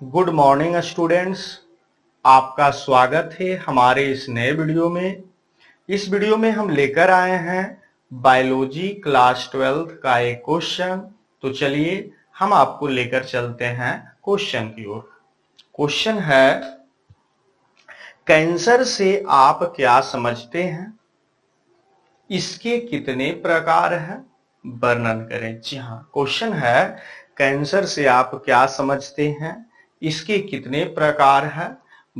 Good morning students. आपका स्वागत है हमारे इस नए वीडियो में। इस वीडियो में हम लेकर आए हैं बायोलॉजी क्लास 12 का एक क्वेश्चन। तो चलिए हम आपको लेकर चलते हैं क्वेश्चन की ओर। क्वेश्चन है, कैंसर से आप क्या समझते हैं? इसके कितने प्रकार हैं? वर्णन करें। जी हाँ, क्वेश्चन है, कैंसर से आप क्या समझते हैं? इसके कितने प्रकार हैं?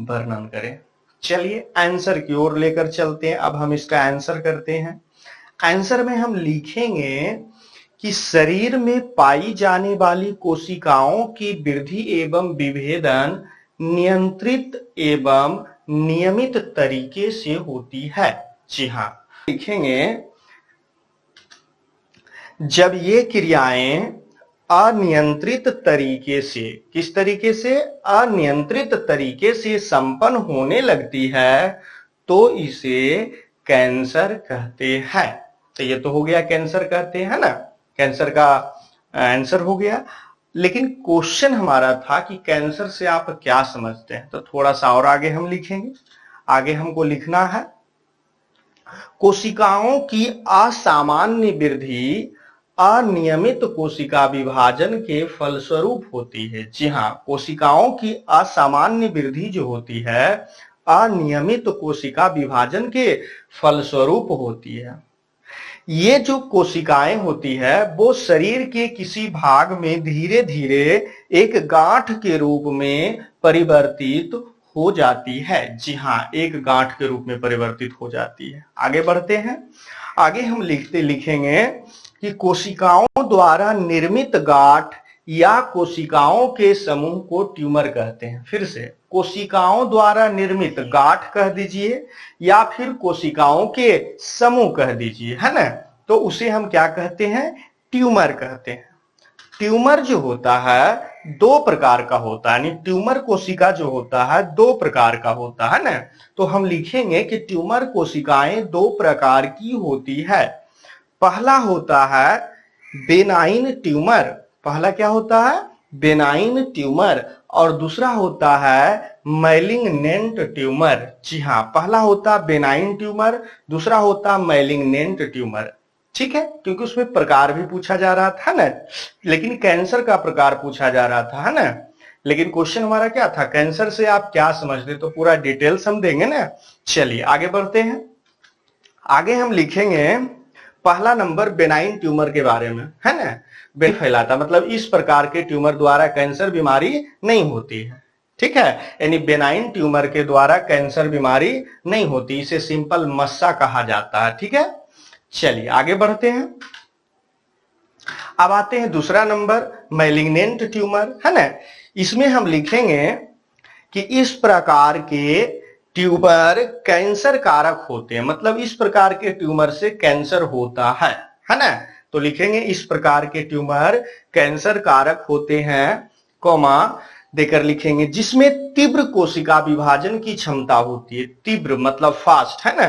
वर्णन करें। चलिए आंसर की ओर लेकर चलते हैं। अब हम इसका आंसर करते हैं। आंसर में हम लिखेंगे कि शरीर में पाई जाने वाली कोशिकाओं की वृद्धि एवं विभेदन नियंत्रित एवं नियमित तरीके से होती है। जी हाँ, लिखेंगे जब ये क्रियाएं अनियंत्रित तरीके से, किस तरीके से? अनियंत्रित तरीके से संपन्न होने लगती है तो इसे कैंसर कहते हैं। तो ये तो हो गया कैंसर कहते हैं ना, कैंसर का आंसर हो गया। लेकिन क्वेश्चन हमारा था कि कैंसर से आप क्या समझते हैं, तो थोड़ा सा और आगे हम लिखेंगे। आगे हमको लिखना है, कोशिकाओं की असामान्य वृद्धि अनियमित कोशिका विभाजन के फलस्वरूप होती है। जी हाँ, कोशिकाओं की असामान्य वृद्धि जो होती है अनियमित कोशिका विभाजन के फलस्वरूप होती है। ये जो कोशिकाएं होती है वो शरीर के किसी भाग में धीरे धीरे एक गांठ के रूप में परिवर्तित हो जाती है। जी हाँ, एक गांठ के रूप में परिवर्तित हो जाती है। आगे बढ़ते हैं। आगे हम लिखेंगे कि कोशिकाओं द्वारा निर्मित गांठ या कोशिकाओं के समूह को ट्यूमर कहते हैं। फिर से, कोशिकाओं द्वारा निर्मित गांठ कह दीजिए या फिर कोशिकाओं के समूह कह दीजिए, है ना, तो उसे हम क्या कहते हैं? ट्यूमर कहते हैं। ट्यूमर जो होता है दो प्रकार का होता है, यानी ट्यूमर कोशिका जो होता है दो प्रकार का होता है ना। तो हम लिखेंगे कि ट्यूमर कोशिकाएं दो प्रकार की होती है। पहला होता है बेनाइन ट्यूमर। पहला क्या होता है? Benign tumour. और दूसरा होता है मैलिग्नेंट ट्यूमर। जी हाँ, पहला होता बेनाइन ट्यूमर, दूसरा होता मैलिग्नेंट ट्यूमर। ठीक है, क्योंकि उसमें प्रकार भी पूछा जा रहा था ना, लेकिन कैंसर का प्रकार पूछा जा रहा था, है ना। लेकिन क्वेश्चन हमारा क्या था? कैंसर से आप क्या समझते? तो पूरा डिटेल्स हम देंगे ना। चलिए आगे बढ़ते हैं। आगे हम लिखेंगे पहला नंबर बेनाइन ट्यूमर के बारे में, है ना। फैलाता मतलब इस प्रकार के ट्यूमर द्वारा कैंसर बीमारी नहीं होती है। ठीक है, यानी बेनाइन ट्यूमर के द्वारा कैंसर बीमारी नहीं होती, इसे सिंपल मस्सा कहा जाता है। ठीक है, चलिए आगे बढ़ते हैं। अब आते हैं दूसरा नंबर मैलिग्नेंट ट्यूमर, है ना। इसमें हम लिखेंगे कि इस प्रकार के ट्यूमर कैंसर कारक होते हैं, मतलब इस प्रकार के ट्यूमर से कैंसर होता है ना। तो लिखेंगे इस प्रकार के ट्यूमर कैंसर कारक होते हैं, कॉमा देकर लिखेंगे, जिसमें तीव्र कोशिका विभाजन की क्षमता होती है। तीव्र मतलब फास्ट, है ना।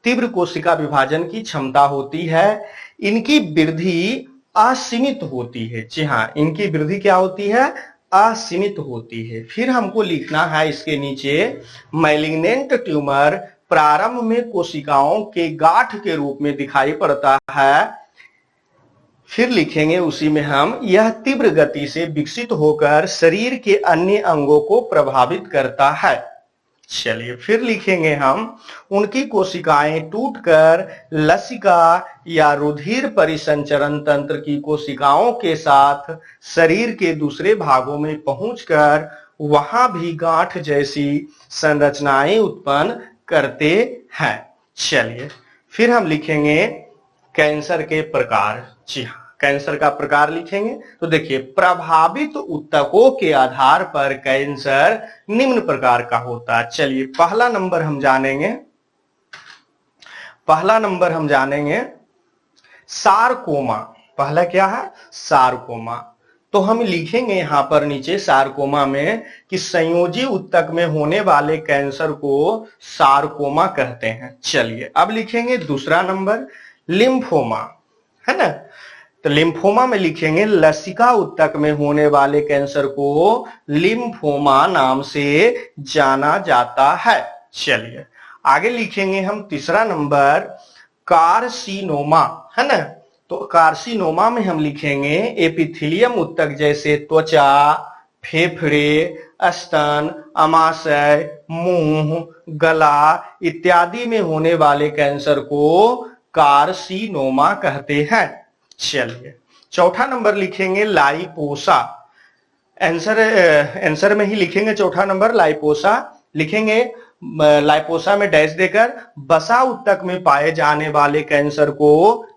तीव्र कोशिका विभाजन की क्षमता होती है। इनकी वृद्धि असीमित होती है। जी हाँ, इनकी वृद्धि क्या होती है? असीमित होती है। फिर हमको लिखना है इसके नीचे, मैलिग्नेंट ट्यूमर प्रारंभ में कोशिकाओं के गांठ के रूप में दिखाई पड़ता है। फिर लिखेंगे उसी में हम, यह तीव्र गति से विकसित होकर शरीर के अन्य अंगों को प्रभावित करता है। चलिए फिर लिखेंगे हम, उनकी कोशिकाएं टूटकर लसिका या रुधिर परिसंचरण तंत्र की कोशिकाओं के साथ शरीर के दूसरे भागों में पहुंचकर वहां भी गांठ जैसी संरचनाएं उत्पन्न करते हैं। चलिए फिर हम लिखेंगे कैंसर के प्रकार। जी हाँ, कैंसर का प्रकार लिखेंगे तो देखिए, प्रभावित ऊतकों के आधार पर कैंसर निम्न प्रकार का होता है। चलिए पहला नंबर हम जानेंगे सारकोमा। पहला क्या है? सारकोमा। तो हम लिखेंगे यहां पर नीचे सारकोमा में कि संयोजी ऊतक में होने वाले कैंसर को सारकोमा कहते हैं। चलिए अब लिखेंगे दूसरा नंबर लिम्फोमा, है ना। तो लिम्फोमा में लिखेंगे लसिका ऊतक में होने वाले कैंसर को लिम्फोमा नाम से जाना जाता है। चलिए आगे लिखेंगे हम तीसरा नंबर कार्सिनोमा, है ना। तो कार्सिनोमा में हम लिखेंगे एपिथेलियम ऊतक जैसे त्वचा, फेफड़े, स्तन, अमाशय, मुंह, गला इत्यादि में होने वाले कैंसर को कार्सिनोमा कहते हैं। चलिए चौथा नंबर लिखेंगे लाइपोसा। आंसर में ही लिखेंगे चौथा नंबर लाइपोसा लिखेंगे, लाइपोसा में डैश देकर बसा ऊतक में पाए जाने वाले कैंसर को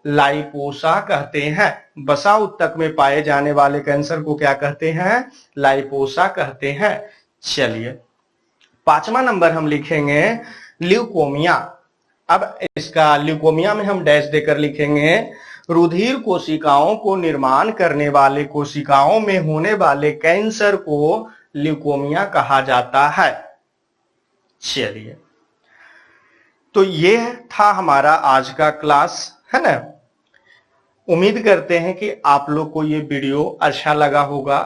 लाइपोसा कहते हैं। बसा ऊतक में पाए जाने वाले कैंसर को क्या कहते हैं? लाइपोसा कहते हैं। चलिए पांचवा नंबर हम लिखेंगे ल्यूकोमिया। अब इसका ल्यूकोमिया में हम डैश देकर लिखेंगे रुधिर कोशिकाओं को निर्माण करने वाले कोशिकाओं में होने वाले कैंसर को ल्यूकोमिया कहा जाता है। चलिए तो ये था हमारा आज का क्लास, है ना। उम्मीद करते हैं कि आप लोग को ये वीडियो अच्छा लगा होगा।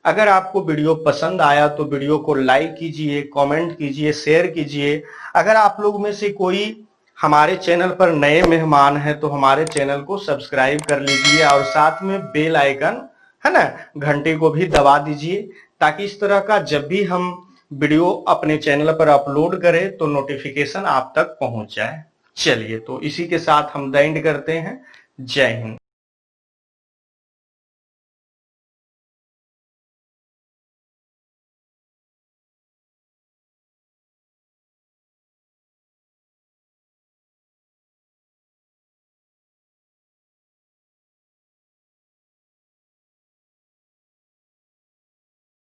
अगर आपको वीडियो पसंद आया तो वीडियो को लाइक कीजिए, कमेंट कीजिए, शेयर कीजिए। अगर आप लोग में से कोई हमारे चैनल पर नए मेहमान हैं तो हमारे चैनल को सब्सक्राइब कर लीजिए और साथ में बेल आइकन, है ना, घंटे को भी दबा दीजिए ताकि इस तरह का जब भी हम वीडियो अपने चैनल पर अपलोड करें तो नोटिफिकेशन आप तक पहुंच जाए। चलिए तो इसी के साथ हम द एंड करते हैं। जय हिंद।